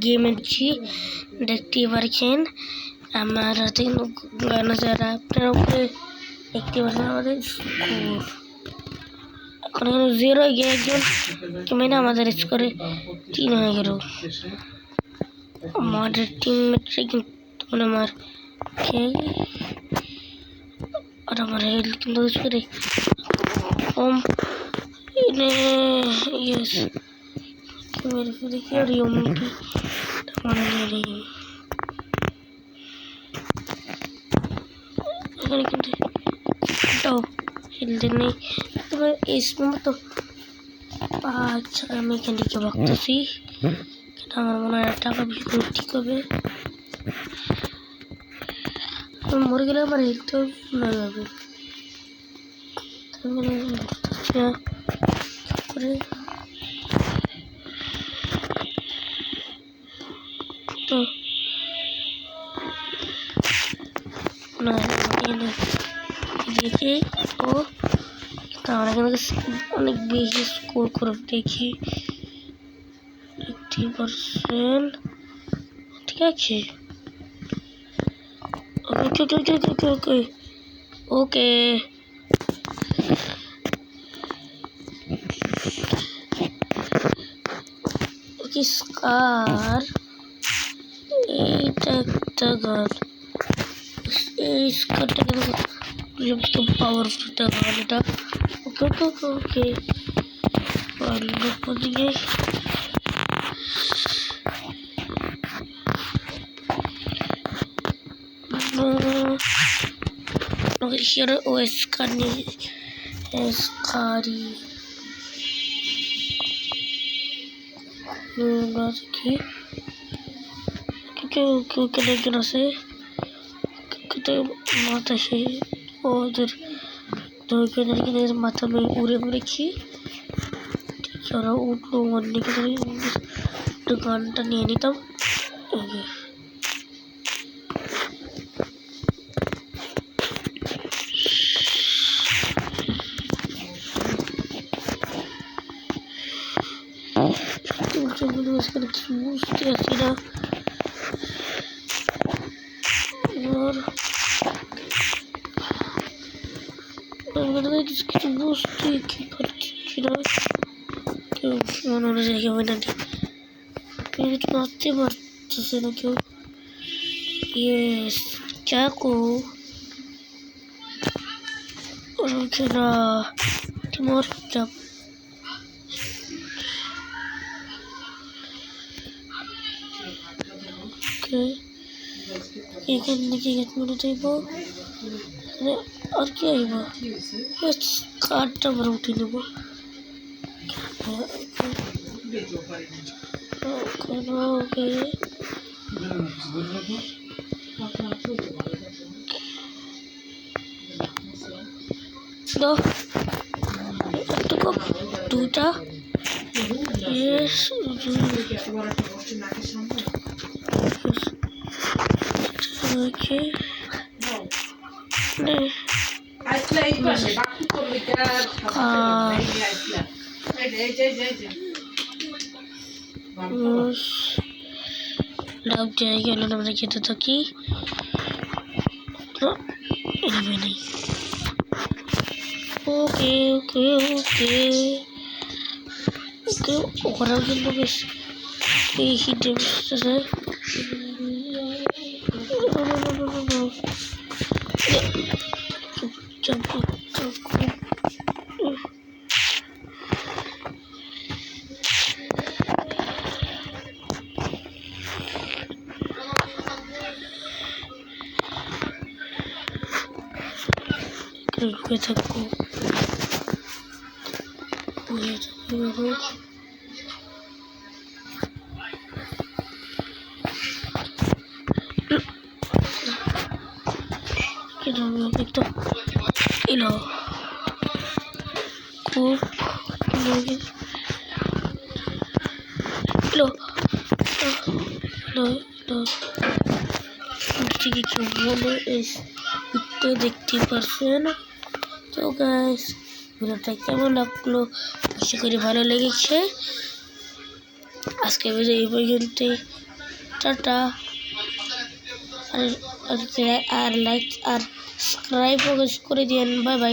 Game देखते पाচ্ছেন আমার হাতে গানা যারা আপনারা উপরে দেখতে পাচ্ছেন আমাদের স্কোর এখন 0 হয়ে গিয়ে একজন মানে আমাদের স্কোরে 3 হয়ে গেল আমাদের টিমমেটরা কিন্তু আমার और हमारे কিন্তু স্কোরে কম इन्हें यस मेरे को देखिए और ये उनकी हमारे लिए अगर किंतु तो हिलते नहीं तो मैं इसमें तो अच्छा मैं क्या लिखे वक्त सी क्या हमारा मना टाका भी ठीक है तो मर गया हमारे हिल तो नहीं आगे तो मैंने अच्छा करे तो ना ये देखिए तो तारा के अनेक बेशी स्कोर कर देखिए 80% ठीक है ओके ओके स्कार এটা গান এই স্কারটা কিন্তু পাওয়ারফুল একটা গান এটা ওকে পারলো পদিকে no here o skani skari no que लेकिन उसे कितने माता से उधर दो के माथा में उड़े रखी चलो उठ लो मरने के लिए दुकान टा नहीं तब और কিছু বুঝতে কি পারছি না কেউ মনে হলো জায়গা হয় না কিন্তু মারতে পারতেছে না কেউ ইয়েস চাকু ওকে না তোমার চাপ ওকে এখান থেকে গেট মেরে দেবো और क्या है वो बस कार्ड पर उठी लेबो ओके दो तो दूटा यस ओके नहीं डाउट जाएगी उन्होंने मैंने कहता था कि तो इनमें नहीं ओके ओके ओके ओके और हम जिन लोग इस ही टिप्स से रुके थको ये रोज que no me afecta y no ठीक है क्यों बोले इस इतने देखते पारছেন তো गाइस ভিডিওটা কেমন লাগলো আশা করি ভালো লেগেছে আজকে ভিডিও এই পর্যন্তই। টাটা। আর লাইক আর সাবস্ক্রাইব করে দিয়েন। Bye bye.